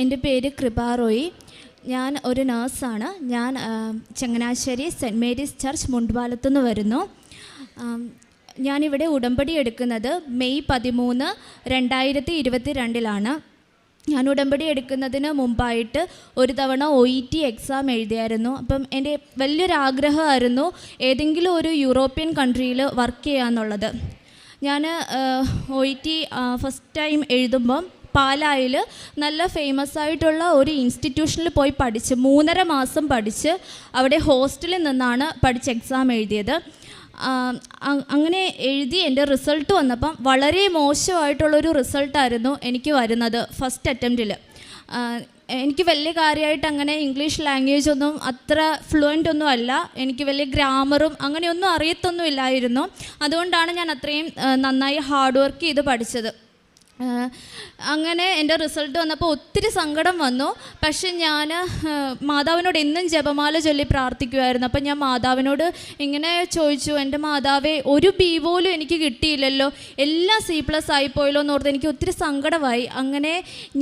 എൻ്റെ പേര് കൃപ റോയി. ഞാൻ ഒരു നേഴ്സാണ്. ഞാൻ ചങ്ങനാശ്ശേരി സെൻറ്റ് മേരീസ് ചർച്ച് മുണ്ടുപാലത്തുനിന്ന് വരുന്നു. ഞാനിവിടെ ഉടമ്പടി എടുക്കുന്നത് മെയ് 13, 2022 ഞാൻ ഉടമ്പടി എടുക്കുന്നതിന് മുമ്പായിട്ട് ഒരു തവണ OET എക്സാം എഴുതിയായിരുന്നു. അപ്പം എൻ്റെ വലിയൊരാഗ്രഹമായിരുന്നു ഏതെങ്കിലും ഒരു യൂറോപ്യൻ കൺട്രിയിൽ വർക്ക് ചെയ്യാന്നുള്ളത്. ഞാൻ OET ഫസ്റ്റ് ടൈം എഴുതുമ്പം പാലായിൽ നല്ല ഫേമസ് ആയിട്ടുള്ള ഒരു ഇൻസ്റ്റിറ്റ്യൂഷനിൽ പോയി പഠിച്ച് 3.5 മാസം പഠിച്ച് അവിടെ ഹോസ്റ്റലിൽ നിന്നാണ് പഠിച്ച് എക്സാം എഴുതിയത്. അങ്ങനെ എഴുതി എൻ്റെ റിസൾട്ട് വന്നപ്പം വളരെ മോശമായിട്ടുള്ളൊരു റിസൾട്ടായിരുന്നു എനിക്ക് വരുന്നത് ഫസ്റ്റ് അറ്റംപ്റ്റിൽ. എനിക്ക് വലിയ കാര്യമായിട്ട് അങ്ങനെ ഇംഗ്ലീഷ് ലാംഗ്വേജ് ഒന്നും അത്ര ഫ്ലുവൻ്റ് ഒന്നും അല്ല. എനിക്ക് വലിയ ഗ്രാമറും അങ്ങനെയൊന്നും അറിയത്തൊന്നും ഇല്ലായിരുന്നു. അതുകൊണ്ടാണ് ഞാൻ അത്രയും നന്നായി ഹാർഡ് വർക്ക് ചെയ്ത് പഠിച്ചത്. അങ്ങനെ എൻ്റെ റിസൾട്ട് വന്നപ്പോൾ ഒത്തിരി സങ്കടം വന്നു. പക്ഷെ ഞാൻ മാതാവിനോട് എന്നും ജപമാല ചൊല്ലി പ്രാർത്ഥിക്കുമായിരുന്നു. അപ്പം ഞാൻ മാതാവിനോട് ഇങ്ങനെ ചോദിച്ചു, എൻ്റെ മാതാവേ, ഒരു B പോലും എനിക്ക് കിട്ടിയില്ലല്ലോ, എല്ലാം C+ ആയിപ്പോയല്ലോ എന്നോർത്ത് എനിക്ക് ഒത്തിരി സങ്കടമായി. അങ്ങനെ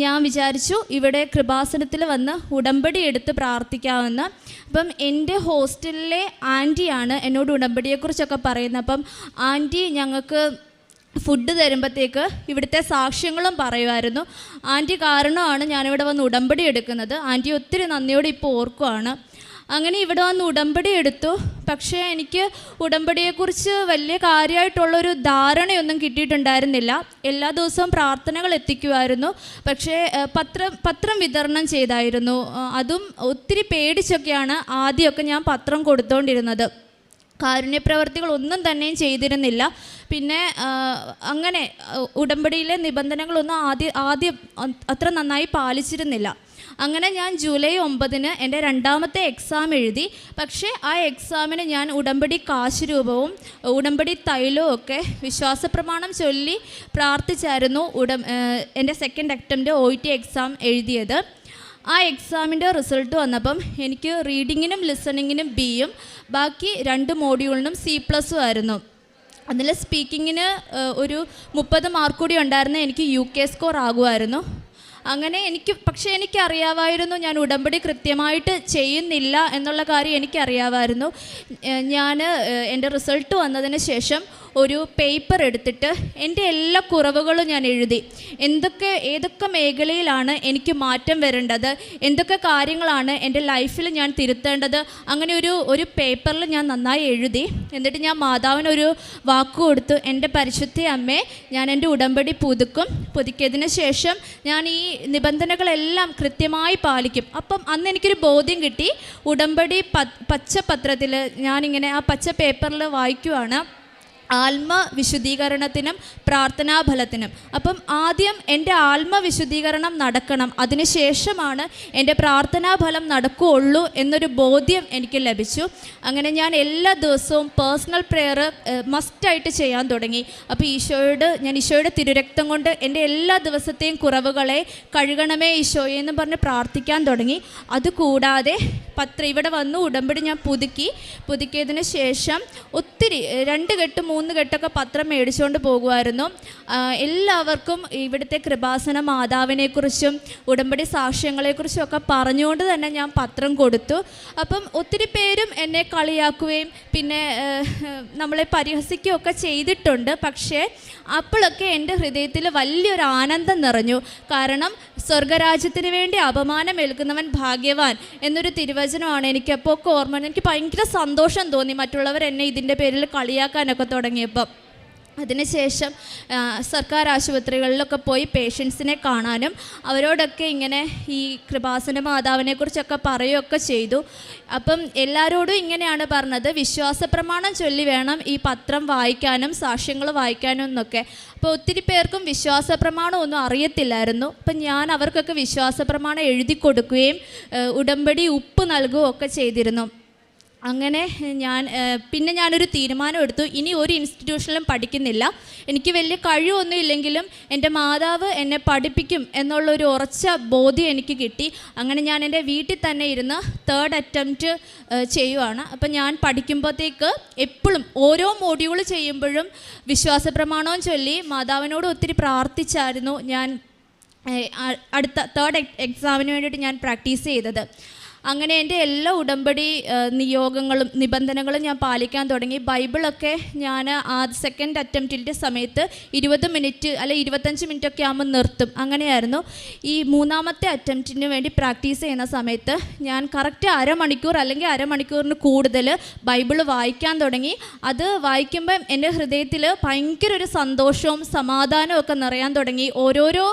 ഞാൻ വിചാരിച്ചു ഇവിടെ കൃപാസനത്തിൽ വന്ന് ഉടമ്പടി എടുത്ത് പ്രാർത്ഥിക്കാമെന്ന്. അപ്പം എൻ്റെ ഹോസ്റ്റലിലെ ആൻറ്റിയാണ് എന്നോട് ഉടമ്പടിയെക്കുറിച്ചൊക്കെ പറയുന്നത്. അപ്പം ആൻറ്റി ഞങ്ങൾക്ക് ഫുഡ് തരുമ്പോഴത്തേക്ക് ഇവിടുത്തെ സാക്ഷ്യങ്ങളും പറയുമായിരുന്നു. ആൻറ്റി കാരണമാണ് ഞാനിവിടെ വന്ന് ഉടമ്പടി എടുക്കുന്നത്. ആൻറ്റി ഒത്തിരി നന്ദിയോടെ ഇപ്പോൾ ഓർക്കുവാണ്. അങ്ങനെ ഇവിടെ വന്ന് ഉടമ്പടി എടുത്തു. പക്ഷേ എനിക്ക് ഉടമ്പടിയെക്കുറിച്ച് വലിയ കാര്യമായിട്ടുള്ളൊരു ധാരണയൊന്നും കിട്ടിയിട്ടുണ്ടായിരുന്നില്ല. എല്ലാ ദിവസവും പ്രാർത്ഥനകൾ എത്തിക്കുമായിരുന്നു. പക്ഷേ പത്രം വിതരണം ചെയ്തായിരുന്നു. അതും ഒത്തിരി പേടിച്ചൊക്കെയാണ് ആദ്യമൊക്കെ ഞാൻ പത്രം കൊടുത്തുകൊണ്ടിരുന്നത്. കാരുണ്യപ്രവർത്തികളൊന്നും തന്നെയും ചെയ്തിരുന്നില്ല. പിന്നെ അങ്ങനെ ഉടമ്പടിയിലെ നിബന്ധനകളൊന്നും ആദ്യം അത്ര നന്നായി പാലിച്ചിരുന്നില്ല. അങ്ങനെ ഞാൻ ജൂലൈ 9 എൻ്റെ 2ാമത്തെ എക്സാം എഴുതി. പക്ഷേ ആ എക്സാമിന് ഞാൻ ഉടമ്പടി കാശ് രൂപവും ഉടമ്പടി തൈലവും ഒക്കെ വിശ്വാസപ്രമാണം ചൊല്ലി പ്രാർത്ഥിച്ചായിരുന്നു എൻ്റെ സെക്കൻഡ് അറ്റംപ്റ്റ് OET എക്സാം എഴുതിയത്. ആ എക്സാമിൻ്റെ റിസൾട്ട് വന്നപ്പം എനിക്ക് റീഡിങ്ങിനും ലിസണിങ്ങിനും Bയും ബാക്കി 2 മോഡ്യൂളിനും C+ ആയിരുന്നു. അതിൽ സ്പീക്കിങ്ങിന് ഒരു 30 മാർക്ക് കൂടി ഉണ്ടായിരുന്ന എനിക്ക് UK സ്കോർ ആകുമായിരുന്നു. അങ്ങനെ പക്ഷേ എനിക്കറിയാമായിരുന്നു ഞാൻ ഉടമ്പടി കൃത്യമായിട്ട് ചെയ്യുന്നില്ല എന്നുള്ള കാര്യം എനിക്കറിയാമായിരുന്നു. ഞാൻ എൻ്റെ റിസൾട്ട് വന്നതിന് ശേഷം ഒരു പേപ്പർ എടുത്തിട്ട് എൻ്റെ എല്ലാ കുറവുകളും ഞാൻ എഴുതി. ഏതൊക്കെ മേഖലയിലാണ് എനിക്ക് മാറ്റം വരേണ്ടത്, എന്തൊക്കെ കാര്യങ്ങളാണ് എൻ്റെ ലൈഫിൽ ഞാൻ തിരുത്തേണ്ടത്, അങ്ങനെ ഒരു പേപ്പറിൽ ഞാൻ നന്നായി എഴുതി. എന്നിട്ട് ഞാൻ മാതാവിനൊരു വാക്ക് കൊടുത്തു, എൻ്റെ പരിശുദ്ധ അമ്മേ, ഞാൻ എൻ്റെ ഉടമ്പടി പുതുക്കിയതിന് ശേഷം ഞാൻ ഈ നിബന്ധനകളെല്ലാം കൃത്യമായി പാലിക്കും. അപ്പം അന്ന് എനിക്കൊരു ബോധ്യം കിട്ടി. ഉടമ്പടി പച്ചപത്രത്തിൽ ഞാനിങ്ങനെ ആ പച്ച പേപ്പറിൽ വായിക്കുവാണ്, ആത്മവിശുദ്ധീകരണത്തിനും പ്രാർത്ഥനാഫലത്തിനും. അപ്പം ആദ്യം എൻ്റെ ആത്മവിശുദ്ധീകരണം നടക്കണം, അതിനുശേഷമാണ് എൻ്റെ പ്രാർത്ഥനാഫലം നടക്കുകയുള്ളൂ എന്നൊരു ബോധ്യം എനിക്ക് ലഭിച്ചു. അങ്ങനെ ഞാൻ എല്ലാ ദിവസവും പേഴ്സണൽ പ്രെയർ മസ്റ്റായിട്ട് ചെയ്യാൻ തുടങ്ങി. അപ്പോൾ ഞാൻ ഈശോയുടെ തിരുരക്തം കൊണ്ട് എൻ്റെ എല്ലാ ദിവസത്തെയും കുറവുകളെ കഴുകണമേ ഈശോയെ എന്ന് പറഞ്ഞ് പ്രാർത്ഥിക്കാൻ തുടങ്ങി. അതുകൂടാതെ ഇവിടെ വന്നു ഉടമ്പടി ഞാൻ പുതുക്കിയതിന് ശേഷം ഒത്തിരി 2 കെട്ട് 3 കെട്ടൊക്കെ പത്രം മേടിച്ചുകൊണ്ട് പോകുമായിരുന്നു. എല്ലാവർക്കും ഇവിടുത്തെ കൃപാസന മാതാവിനെക്കുറിച്ചും ഉടമ്പടി സാക്ഷ്യങ്ങളെക്കുറിച്ചും ഒക്കെ പറഞ്ഞുകൊണ്ട് തന്നെ ഞാൻ പത്രം കൊടുത്തു. അപ്പം ഒത്തിരി പേരും എന്നെ കളിയാക്കുകയും പിന്നെ നമ്മളെ പരിഹസിക്കുകയൊക്കെ ചെയ്തിട്ടുണ്ട്. പക്ഷേ അപ്പോഴൊക്കെ എൻ്റെ ഹൃദയത്തിൽ വലിയൊരു ആനന്ദം നിറഞ്ഞു. കാരണം സ്വർഗരാജ്യത്തിന് വേണ്ടി അപമാനം ഏൽക്കുന്നവൻ ഭാഗ്യവാൻ എന്നൊരു തിരുവചനമാണ് എനിക്കപ്പോൾ ഒക്കെ ഓർമ്മ. എനിക്ക് ഭയങ്കര സന്തോഷം തോന്നി മറ്റുള്ളവർ എന്നെ ഇതിൻ്റെ പേരിൽ കളിയാക്കാനൊക്കെ തുടങ്ങിയപ്പം. അതിനുശേഷം സർക്കാർ ആശുപത്രികളിലൊക്കെ പോയി പേഷ്യൻസിനെ കാണാനും അവരോടൊക്കെ ഇങ്ങനെ ഈ കൃപാസന മാതാവിനെക്കുറിച്ചൊക്കെ പറയുകയൊക്കെ ചെയ്തു. അപ്പം എല്ലാവരോടും ഇങ്ങനെയാണ് പറഞ്ഞത്, വിശ്വാസപ്രമാണം ചൊല്ലി വേണം ഈ പത്രം വായിക്കാനും സാക്ഷ്യങ്ങൾ വായിക്കാനും എന്നൊക്കെ. അപ്പോൾ ഒത്തിരി പേർക്കും വിശ്വാസപ്രമാണം ഒന്നും അറിയത്തില്ലായിരുന്നു. അപ്പം ഞാൻ അവർക്കൊക്കെ വിശ്വാസപ്രമാണം എഴുതി കൊടുക്കുകയും ഉടമ്പടി ഉപ്പ് നൽകുകയും ഒക്കെ ചെയ്തിരുന്നു. അങ്ങനെ പിന്നെ ഞാനൊരു തീരുമാനം എടുത്തു, ഇനി ഒരു ഇൻസ്റ്റിറ്റ്യൂഷനിലും പഠിക്കുന്നില്ല. എനിക്ക് വലിയ കഴിവൊന്നും ഇല്ലെങ്കിലും എൻ്റെ മാതാവ് എന്നെ പഠിപ്പിക്കും എന്നുള്ളൊരു ഉറച്ച ബോധ്യം എനിക്ക് കിട്ടി. അങ്ങനെ ഞാൻ എൻ്റെ വീട്ടിൽ തന്നെ ഇരുന്ന് 3rd അറ്റംപ്റ്റ് ചെയ്യുവാണ്. അപ്പം ഞാൻ പഠിക്കുമ്പോഴത്തേക്ക് എപ്പോഴും ഓരോ മോഡ്യൂൾ ചെയ്യുമ്പോഴും വിശ്വാസപ്രമാണവും ചൊല്ലി മാതാവിനോട് ഒത്തിരി പ്രാർത്ഥിച്ചായിരുന്നു ഞാൻ അടുത്ത തേർഡ് എക്സാമിന് വേണ്ടിയിട്ട് ഞാൻ പ്രാക്ടീസ് ചെയ്തത്. അങ്ങനെ എൻ്റെ എല്ലാ ഉടമ്പടി നിയോഗങ്ങളും നിബന്ധനകളും ഞാൻ പാലിക്കാൻ തുടങ്ങി. ബൈബിളൊക്കെ ഞാൻ സെക്കൻഡ് അറ്റംപ്റ്റിൻ്റെ സമയത്ത് 20 മിനിറ്റ് അല്ലെ 25 മിനിറ്റ് ഒക്കെ ആകുമ്പോൾ നിർത്തും. അങ്ങനെയായിരുന്നു. ഈ മൂന്നാമത്തെ അറ്റംപ്റ്റിന് വേണ്ടി പ്രാക്ടീസ് ചെയ്യുന്ന സമയത്ത് ഞാൻ കറക്റ്റ് അരമണിക്കൂർ അല്ലെങ്കിൽ അരമണിക്കൂറിന് കൂടുതൽ ബൈബിൾ വായിക്കാൻ തുടങ്ങി. അത് വായിക്കുമ്പം എൻ്റെ ഹൃദയത്തിൽ ഭയങ്കര ഒരു സന്തോഷവും സമാധാനവും ഒക്കെ നിറയാൻ തുടങ്ങി. ഓരോരോ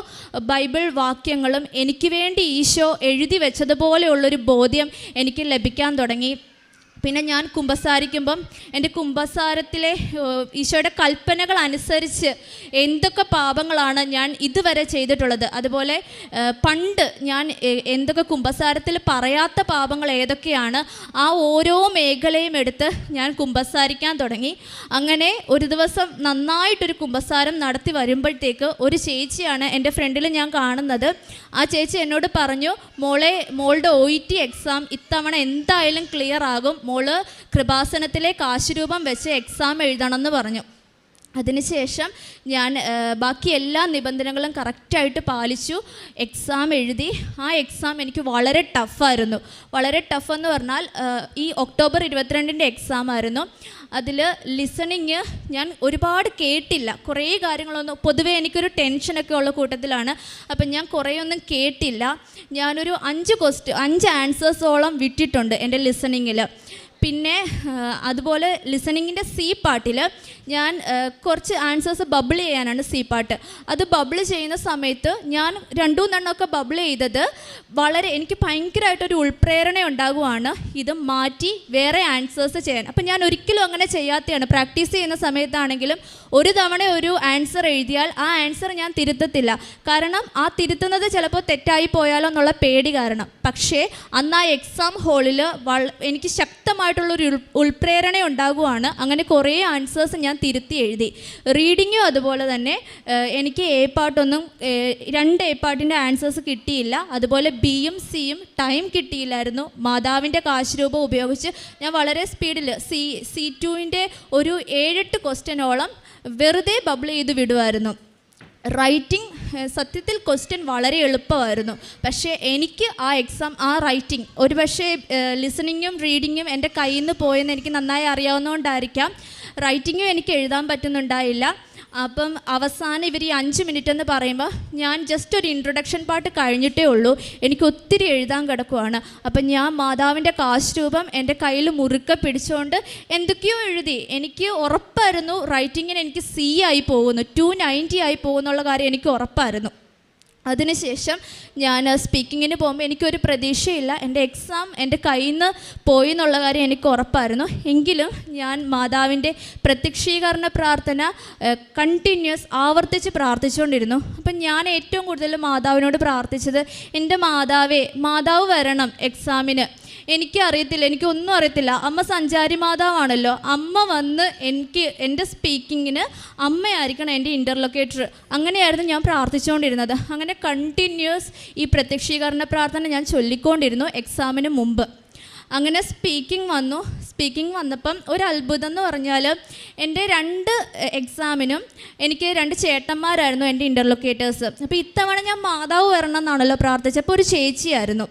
ബൈബിൾ വാക്യങ്ങളും എനിക്ക് വേണ്ടി ഈശോ എഴുതി വെച്ചതുപോലെയുള്ളൊരു ബോധ്യം എനിക്ക് ലഭിക്കാൻ തുടങ്ങി. പിന്നെ ഞാൻ കുമ്പസാരിക്കുമ്പം എൻ്റെ കുമ്പസാരത്തിലെ ഈശോയുടെ കൽപ്പനകൾ അനുസരിച്ച് എന്തൊക്കെ പാപങ്ങളാണ് ഞാൻ ഇതുവരെ ചെയ്തിട്ടുള്ളത്, അതുപോലെ പണ്ട് ഞാൻ എന്തൊക്കെ കുമ്പസാരത്തിൽ പറയാത്ത പാപങ്ങൾ ഏതൊക്കെയാണ്, ആ ഓരോ മേഖലയും എടുത്ത് ഞാൻ കുമ്പസാരിക്കാൻ തുടങ്ങി. അങ്ങനെ ഒരു ദിവസം നന്നായിട്ടൊരു കുമ്പസാരം നടത്തി വരുമ്പോഴത്തേക്ക് ഒരു ചേച്ചിയാണ് എൻ്റെ ഫ്രണ്ടിൽ ഞാൻ കാണുന്നത്. ആ ചേച്ചി എന്നോട് പറഞ്ഞു, മോളുടെ OET എക്സാം ഇത്തവണ എന്തായാലും ക്ലിയർ ആകും, മോള് കൃപാസനത്തിലെ കാശുരൂപം വെച്ച് എക്സാം എഴുതണമെന്ന് പറഞ്ഞു. അതിനുശേഷം ഞാൻ ബാക്കി എല്ലാ നിബന്ധനകളും കറക്റ്റായിട്ട് പാലിച്ചു, എക്സാം എഴുതി. ആ എക്സാം എനിക്ക് വളരെ ടഫായിരുന്നു. വളരെ ടഫെന്ന് പറഞ്ഞാൽ ഈ ഒക്ടോബർ 22 എക്സാം ആയിരുന്നു. അതിൽ ലിസണിങ് ഞാൻ ഒരുപാട് കേട്ടില്ല. കുറേ കാര്യങ്ങളൊന്നും, പൊതുവേ എനിക്കൊരു ടെൻഷനൊക്കെ ഉള്ള കൂട്ടത്തിലാണ്. അപ്പം ഞാൻ കുറേയൊന്നും കേട്ടില്ല. ഞാനൊരു 5 ആൻസേഴ്സോളം വിട്ടിട്ടുണ്ട് എൻ്റെ ലിസണിങ്ങിൽ. പിന്നെ അതുപോലെ ലിസണിങ്ങിൻ്റെ C പാർട്ടിൽ ഞാൻ കുറച്ച് ആൻസേഴ്സ് ബബിൾ ചെയ്യാനാണ് C പാർട്ട്. അത് ബബിൾ ചെയ്യുന്ന സമയത്ത് ഞാൻ 2-3 ബബിൾ ചെയ്തത് എനിക്ക് ഭയങ്കരമായിട്ടൊരു ഉൾപ്രേരണ ഉണ്ടാകുവാണ് ഇത് മാറ്റി വേറെ ആൻസേഴ്സ് ചെയ്യാൻ. അപ്പം ഞാൻ ഒരിക്കലും അങ്ങനെ ചെയ്യാത്തതാണ്. പ്രാക്ടീസ് ചെയ്യുന്ന സമയത്താണെങ്കിലും ഒരു തവണ ഒരു ആൻസർ എഴുതിയാൽ ആ ആൻസർ ഞാൻ തിരുത്തത്തില്ല. കാരണം ആ തിരുത്തുന്നത് ചിലപ്പോൾ തെറ്റായി പോയാലോ എന്നുള്ള പേടി കാരണം. പക്ഷേ അന്ന് ആ എക്സാം ഹോളിൽ എനിക്ക് ശക്തമായിട്ടുള്ളൊരു ഉൾപ്രേരണ ഉണ്ടാകുവാണ്. അങ്ങനെ കുറേ ആൻസേഴ്സ് ഞാൻ തിരുത്തി എഴുതി. റീഡിങ്ങും അതുപോലെ തന്നെ എനിക്ക് A പാർട്ടൊന്നും 2 A പാർട്ടിൻ്റെ ആൻസേഴ്സ് കിട്ടിയില്ല. അതുപോലെ Bയും Cയും ടൈം കിട്ടിയില്ലായിരുന്നു. മാതാവിൻ്റെ കാശുരൂപം ഉപയോഗിച്ച് ഞാൻ വളരെ സ്പീഡിൽ C2ൻ്റെ ഒരു 7-8 ക്വസ്റ്റ്യനോളം വെറുതെ ബബിൾ ചെയ്ത് വിടുമായിരുന്നു. റൈറ്റിംഗ് സത്യത്തിൽ ക്വസ്റ്റ്യൻ വളരെ എളുപ്പമായിരുന്നു. പക്ഷേ എനിക്ക് ആ റൈറ്റിംഗ് ഒരു പക്ഷേ ലിസണിങ്ങും റീഡിങ്ങും എൻ്റെ കയ്യിൽ നിന്ന് പോയെന്ന് എനിക്ക് നന്നായി അറിയാവുന്നതുകൊണ്ടായിരിക്കാം റൈറ്റിങ്ങും എനിക്ക് എഴുതാൻ പറ്റുന്നുണ്ടായില്ല. അപ്പം അവസാനം ഇവർ ഈ 5 മിനിറ്റ് എന്ന് പറയുമ്പോൾ ഞാൻ ജസ്റ്റ് ഒരു ഇൻട്രൊഡക്ഷൻ പാർട്ട് കഴിഞ്ഞിട്ടേ ഉള്ളൂ. എനിക്ക് ഒത്തിരി എഴുതാൻ കിടക്കുവാണ്. അപ്പം ഞാൻ മാതാവിൻ്റെ കാശുരൂപം എൻ്റെ കയ്യിൽ മുറുക്കെ പിടിച്ചുകൊണ്ട് എന്തൊക്കെയോ എഴുതി. എനിക്ക് ഉറപ്പായിരുന്നു റൈറ്റിങ്ങിന് എനിക്ക് C ആയി പോകുന്നു, 290 ആയി പോകുന്നുള്ള കാര്യം എനിക്ക് ഉറപ്പായിരുന്നു. അതിനുശേഷം ഞാൻ സ്പീക്കിങ്ങിന് പോകുമ്പോൾ എനിക്കൊരു പ്രതീക്ഷയില്ല, എൻ്റെ എക്സാം എൻ്റെ കയ്യിൽ നിന്ന് പോയി എന്നുള്ള കാര്യം എനിക്ക് ഉറപ്പായിരുന്നു. എങ്കിലും ഞാൻ മാതാവിൻ്റെ പ്രത്യക്ഷീകരണ പ്രാർത്ഥന കണ്ടിന്യൂസ് ആവർത്തിച്ച് പ്രാർത്ഥിച്ചുകൊണ്ടിരുന്നു. അപ്പം ഞാൻ ഏറ്റവും കൂടുതൽ മാതാവിനോട് പ്രാർത്ഥിച്ചത്, എൻ്റെ മാതാവ് വരണം എക്സാമിന്. എനിക്കൊന്നും അറിയത്തില്ല. അമ്മ സഞ്ചാരി മാതാവാണല്ലോ, അമ്മ വന്ന് എൻ്റെ സ്പീക്കിങ്ങിന് അമ്മയായിരിക്കണം എൻ്റെ ഇൻ്റർലൊക്കേറ്റർ. അങ്ങനെയായിരുന്നു ഞാൻ പ്രാർത്ഥിച്ചുകൊണ്ടിരുന്നത്. അങ്ങനെ കണ്ടിന്യൂസ് ഈ പ്രത്യക്ഷീകരണ പ്രാർത്ഥന ഞാൻ ചൊല്ലിക്കൊണ്ടിരുന്നു എക്സാമിന് മുമ്പ്. അങ്ങനെ സ്പീക്കിംഗ് വന്നപ്പം ഒരു അത്ഭുതം എന്ന് പറഞ്ഞാൽ എൻ്റെ 2 എക്സാമിനും എനിക്ക് 2 ചേട്ടന്മാരായിരുന്നു എൻ്റെ ഇൻ്റർലൊക്കേറ്റേഴ്സ്. അപ്പോൾ ഇത്തവണ ഞാൻ മാതാവ് വരണം എന്നാണല്ലോ പ്രാർത്ഥിച്ചപ്പോൾ ഒരു ചേച്ചിയായിരുന്നു.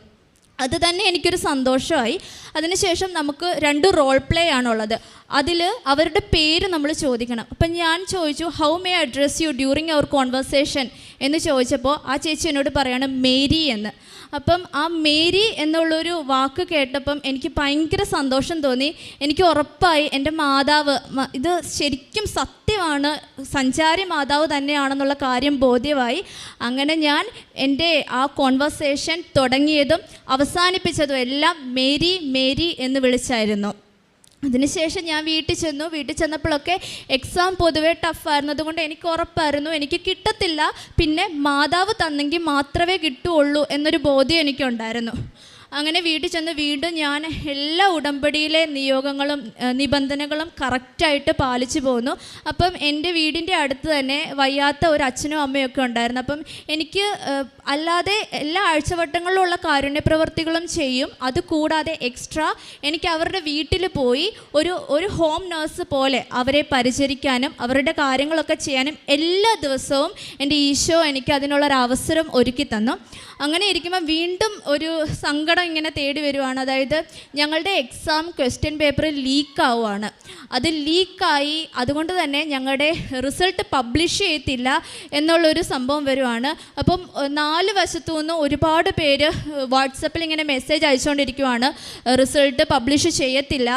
അത് തന്നെ എനിക്കൊരു സന്തോഷമായി. അതിനുശേഷം നമുക്ക് 2 റോൾ പ്ലേ ആണുള്ളത്. അതിൽ അവരുടെ പേര് നമ്മൾ ചോദിക്കണം. അപ്പം ഞാൻ ചോദിച്ചു, how may address you during our conversation എന്ന് ചോദിച്ചപ്പോൾ ആ ചേച്ചി എന്നോട് പറയാണ് മേരി എന്ന്. അപ്പം ആ മേരി എന്നുള്ളൊരു വാക്ക് കേട്ടപ്പം എനിക്ക് ഭയങ്കര സന്തോഷം തോന്നി. എനിക്ക് ഉറപ്പായി എൻ്റെ മാതാവ് ഇത് ശരിക്കും സത്യമാണ്, സഞ്ചാരി മാതാവ് തന്നെയാണെന്നുള്ള കാര്യം ബോധ്യമായി. അങ്ങനെ ഞാൻ എൻ്റെ ആ കോൺവെർസേഷൻ തുടങ്ങിയതും അവസാനിപ്പിച്ചതും എല്ലാം മേരി മേരി എന്ന് വിളിച്ചായിരുന്നു. അതിനുശേഷം ഞാൻ വീട്ടിൽ ചെന്നപ്പോഴൊക്കെ എക്സാം പൊതുവേ ടഫായിരുന്നു. അതുകൊണ്ട് എനിക്ക് ഉറപ്പായിരുന്നു എനിക്ക് കിട്ടത്തില്ല, പിന്നെ മാതാവ് തന്നെങ്കിൽ മാത്രമേ കിട്ടുകയുള്ളൂ എന്നൊരു ബോധ്യം എനിക്കുണ്ടായിരുന്നു. അങ്ങനെ വീട്ടിൽ ചെന്ന് വീണ്ടും ഞാൻ എല്ലാ ഉടമ്പടിയിലെ നിബന്ധനകളും കറക്റ്റായിട്ട് പാലിച്ചു പോകുന്നു. അപ്പം എൻ്റെ വീടിൻ്റെ അടുത്ത് തന്നെ വയ്യാത്ത ഒരു അച്ഛനും അമ്മയൊക്കെ ഉണ്ടായിരുന്നു. അപ്പം എനിക്ക് അല്ലാതെ എല്ലാ ആഴ്ചവട്ടങ്ങളിലുള്ള കാരുണ്യ പ്രവർത്തികളും ചെയ്യും. അതുകൂടാതെ എക്സ്ട്രാ എനിക്ക് അവരുടെ വീട്ടിൽ പോയി ഒരു ഹോം നേഴ്സ് പോലെ അവരെ പരിചരിക്കാനും അവരുടെ കാര്യങ്ങളൊക്കെ ചെയ്യാനും എല്ലാ ദിവസവും എൻ്റെ ഈശോ എനിക്ക് അതിനുള്ളൊരവസരം ഒരുക്കി തന്നു. അങ്ങനെ ഇരിക്കുമ്പോൾ വീണ്ടും ഒരു സങ്കടം ഇങ്ങനെ തേടി വരുവാണ്. അതായത് ഞങ്ങളുടെ എക്സാം ക്വസ്റ്റ്യൻ പേപ്പർ ലീക്കാവുകയാണ്. അത് ലീക്കായി, അതുകൊണ്ട് തന്നെ ഞങ്ങളുടെ റിസൾട്ട് പബ്ലിഷ് ചെയ്യത്തില്ല എന്നുള്ളൊരു സംഭവം വരുവാണ്. അപ്പം 4 വശത്തു നിന്നും ഒരുപാട് പേര് വാട്സപ്പിൽ ഇങ്ങനെ മെസ്സേജ് അയച്ചുകൊണ്ടിരിക്കുവാണ്, റിസൾട്ട് പബ്ലിഷ് ചെയ്യത്തില്ല,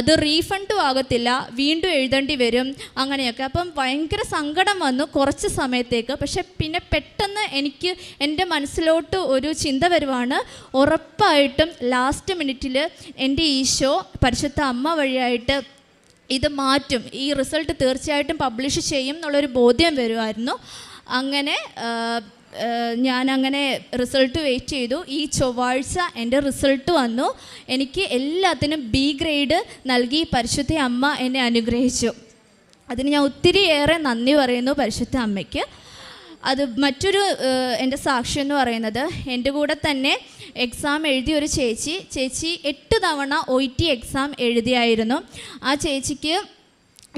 അത് റീഫണ്ടും ആകത്തില്ല, വീണ്ടും എഴുതേണ്ടി വരും, അങ്ങനെയൊക്കെ. അപ്പം ഭയങ്കര സങ്കടം വന്നു കുറച്ച് സമയത്തേക്ക്. പക്ഷെ പിന്നെ പെട്ടെന്ന് എനിക്ക് എൻ്റെ മനസ്സിലോട്ട് ഒരു ചിന്ത വരുവാണ്, ഉറപ്പായിട്ടും ലാസ്റ്റ് മിനിറ്റിൽ എൻ്റെ ഈശോ പരിശുദ്ധ അമ്മ വഴിയായിട്ട് ഇത് മാറ്റും, ഈ റിസൾട്ട് തീർച്ചയായിട്ടും പബ്ലിഷ് ചെയ്യും എന്നുള്ളൊരു ബോധ്യം വരുമായിരുന്നു. അങ്ങനെ ഞാനങ്ങനെ റിസൾട്ട് വെയിറ്റ് ചെയ്തു. ഈ ചൊവ്വാഴ്ച എൻ്റെ റിസൾട്ട് വന്നു. എനിക്ക് എല്ലാത്തിനും B ഗ്രേഡ് നൽകി പരിശുദ്ധ അമ്മ എന്നെ അനുഗ്രഹിച്ചു. അതിന് ഞാൻ ഒത്തിരിയേറെ നന്ദി പറയുന്നു പരിശുദ്ധ അമ്മയ്ക്ക്. അത് മറ്റൊരു എൻ്റെ സാക്ഷ്യം എന്ന് പറയുന്നത്, എൻ്റെ കൂടെ തന്നെ എക്സാം എഴുതിയ ഒരു ചേച്ചി 8 തവണ OET എക്സാം എഴുതിയായിരുന്നു. ആ ചേച്ചിക്ക്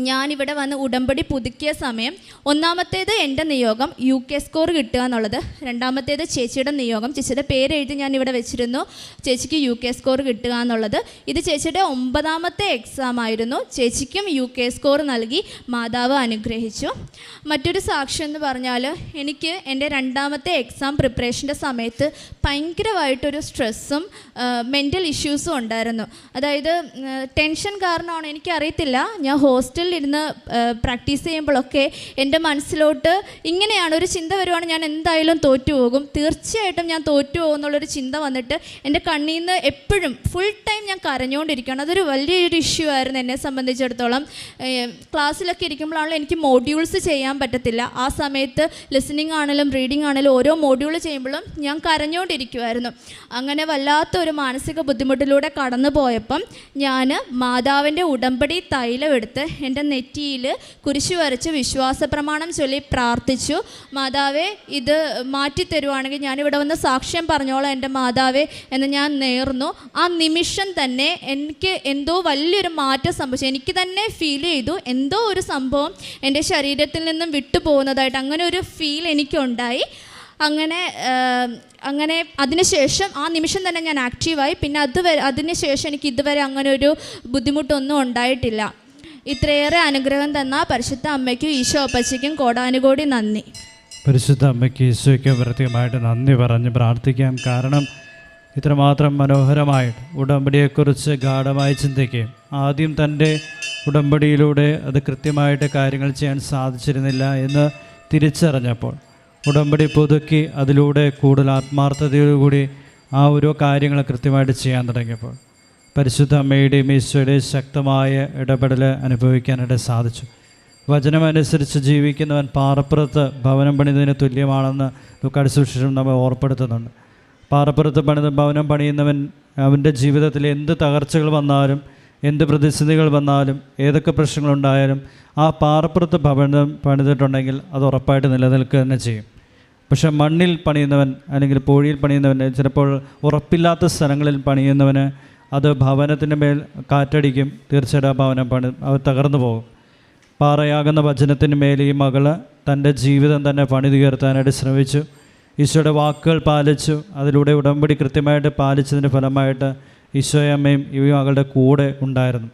ഞാനിവിടെ വന്ന് ഉടമ്പടി പുതുക്കിയ സമയം ഒന്നാമത്തേത് എൻ്റെ നിയോഗം UK സ്കോർ കിട്ടുക എന്നുള്ളത്, രണ്ടാമത്തേത് ചേച്ചിയുടെ നിയോഗം, ചേച്ചിയുടെ പേരെഴുതി ഞാൻ ഇവിടെ വെച്ചിരുന്നു, ചേച്ചിക്ക് UK സ്കോർ കിട്ടുക എന്നുള്ളത്. ഇത് ചേച്ചിയുടെ 9ാമത്തെ എക്സാം ആയിരുന്നു. ചേച്ചിക്കും UK സ്കോർ നൽകി മാതാവ് അനുഗ്രഹിച്ചു. മറ്റൊരു സാക്ഷ്യം എന്ന് പറഞ്ഞാൽ, എനിക്ക് എൻ്റെ 2ാമത്തെ എക്സാം പ്രിപ്പറേഷൻ്റെ സമയത്ത് ഭയങ്കരമായിട്ടൊരു സ്ട്രെസ്സും മെൻ്റൽ ഇഷ്യൂസും ഉണ്ടായിരുന്നു. അതായത് ടെൻഷൻ കാരണമാണ് എനിക്കറിയത്തില്ല, ഞാൻ ഹോസ്റ്റലിലിരുന്ന് പ്രാക്ടീസ് ചെയ്യുമ്പോഴൊക്കെ എൻ്റെ മനസ്സിലോട്ട് ഇങ്ങനെയാണ് ഒരു ചിന്ത വരുവാണ്, ഞാൻ എന്തായാലും തോറ്റുപോകും, തീർച്ചയായിട്ടും ഞാൻ തോറ്റുപോകും എന്നുള്ളൊരു ചിന്ത വന്നിട്ട് എൻ്റെ കണ്ണിൽ നിന്ന് എപ്പോഴും ഫുൾ ടൈം ഞാൻ കരഞ്ഞുകൊണ്ടിരിക്കുകയാണ്. അതൊരു വലിയൊരു ഇഷ്യൂ ആയിരുന്നു എന്നെ സംബന്ധിച്ചിടത്തോളം. ക്ലാസ്സിലൊക്കെ ഇരിക്കുമ്പോഴാണല്ലോ എനിക്ക് മോഡ്യൂൾസ് ചെയ്യാൻ പറ്റത്തില്ല. ആ സമയത്ത് ലിസണിങ് ആണെങ്കിലും റീഡിങ് ആണെങ്കിലും ഓരോ മോഡ്യൂൾ ചെയ്യുമ്പോഴും ഞാൻ കരഞ്ഞുകൊണ്ടിരിക്കുമായിരുന്നു. അങ്ങനെ വല്ലാത്തൊരു മാനസിക ബുദ്ധിമുട്ടിലൂടെ കടന്നു പോയപ്പം ഞാൻ മാതാവിൻ്റെ ഉടമ്പടി തൈലം എടുത്ത് എൻ്റെ നെറ്റിയിൽ കുരിശ് വരച്ച് വിശ്വാസ പ്രമാണം ചൊല്ലി പ്രാർത്ഥിച്ചു. മാതാവേ, ഇത് മാറ്റിത്തരുവാണെങ്കിൽ ഞാനിവിടെ വന്ന് സാക്ഷ്യം പറഞ്ഞോളാം എൻ്റെ മാതാവേ എന്ന് ഞാൻ നേർന്നു. ആ നിമിഷം തന്നെ എനിക്ക് എന്തോ വലിയൊരു മാറ്റം സംഭവിച്ചു. എനിക്ക് തന്നെ ഫീൽ ചെയ്തു എന്തോ ഒരു സംഭവം എൻ്റെ ശരീരത്തിൽ നിന്നും വിട്ടുപോകുന്നതായിട്ട്, അങ്ങനെ ഒരു ഫീൽ എനിക്കുണ്ടായി. അങ്ങനെ അതിനുശേഷം ആ നിമിഷം തന്നെ ഞാൻ ആക്റ്റീവായി. പിന്നെ അതിനുശേഷം എനിക്ക് ഇതുവരെ അങ്ങനെ ഒരു ബുദ്ധിമുട്ടൊന്നും ഉണ്ടായിട്ടില്ല. ഇത്രയേറെ അനുഗ്രഹം തന്ന പരിശുദ്ധ അമ്മയ്ക്കും ഈശോ അപ്പച്ചിക്കും കോടാനുകോടി നന്ദി. പരിശുദ്ധ അമ്മയ്ക്ക് ഈശോയ്ക്കും പ്രത്യേകമായിട്ട് നന്ദി പറഞ്ഞ് പ്രാർത്ഥിക്കാം. കാരണം ഇത്രമാത്രം മനോഹരമായിട്ട് ഉടമ്പടിയെക്കുറിച്ച് ഗാഢമായി ചിന്തിക്കുകയും ആദ്യം തൻ്റെ ഉടമ്പടിയിലൂടെ അത് കൃത്യമായിട്ട് കാര്യങ്ങൾ ചെയ്യാൻ സാധിച്ചിരുന്നില്ല എന്ന് തിരിച്ചറിഞ്ഞപ്പോൾ ഉടമ്പടി പുതുക്കി അതിലൂടെ കൂടുതൽ ആത്മാർത്ഥതയോടുകൂടി ആ ഓരോ കാര്യങ്ങൾ കൃത്യമായിട്ട് ചെയ്യാൻ തുടങ്ങിയപ്പോൾ പരിശുദ്ധ അമ്മയുടെയും ഈശോയുടെയും ശക്തമായ ഇടപെടൽ അനുഭവിക്കാനായിട്ട് സാധിച്ചു. വചനമനുസരിച്ച് ജീവിക്കുന്നവൻ പാറപ്പുറത്ത് ഭവനം പണിതതിന് തുല്യമാണെന്ന് ലൂക്കായുടെ സുവിശേഷം നമ്മെ ഓർപ്പെടുത്തുന്നുണ്ട്. പാറപ്പുറത്ത് ഭവനം പണിയുന്നവൻ അവൻ്റെ ജീവിതത്തിൽ എന്ത് തകർച്ചകൾ വന്നാലും എന്ത് പ്രതിസന്ധികൾ വന്നാലും ഏതൊക്കെ പ്രശ്നങ്ങളുണ്ടായാലും ആ പാറപ്പുറത്ത് ഭവനം പണിതിട്ടുണ്ടെങ്കിൽ അത് ഉറപ്പായിട്ട് നിലനിൽക്കുക തന്നെ ചെയ്യും. പക്ഷെ മണ്ണിൽ പണിയുന്നവൻ അല്ലെങ്കിൽ പൂഴിയിൽ പണിയുന്നവൻ, ചിലപ്പോൾ ഉറപ്പില്ലാത്ത സ്ഥലങ്ങളിൽ പണിയുന്നവന് അത് ഭവനത്തിൻ്റെ മേൽ കാറ്റടിക്കും, തീർച്ചയായിട്ടും ആ ഭവനം അത് തകർന്നു പോകും. പാറയാകുന്ന വചനത്തിന് മേൽ ഈ മകള് തൻ്റെ ജീവിതം തന്നെ പണിതുയർത്താനായിട്ട് ശ്രമിച്ചു. ഈശോയുടെ വാക്കുകൾ പാലിച്ചു. അതിലൂടെ ഉടമ്പടി കൃത്യമായിട്ട് പാലിച്ചതിൻ്റെ ഫലമായിട്ട് ഈശോയമ്മയും ഈ മകളുടെ കൂടെ ഉണ്ടായിരുന്നു.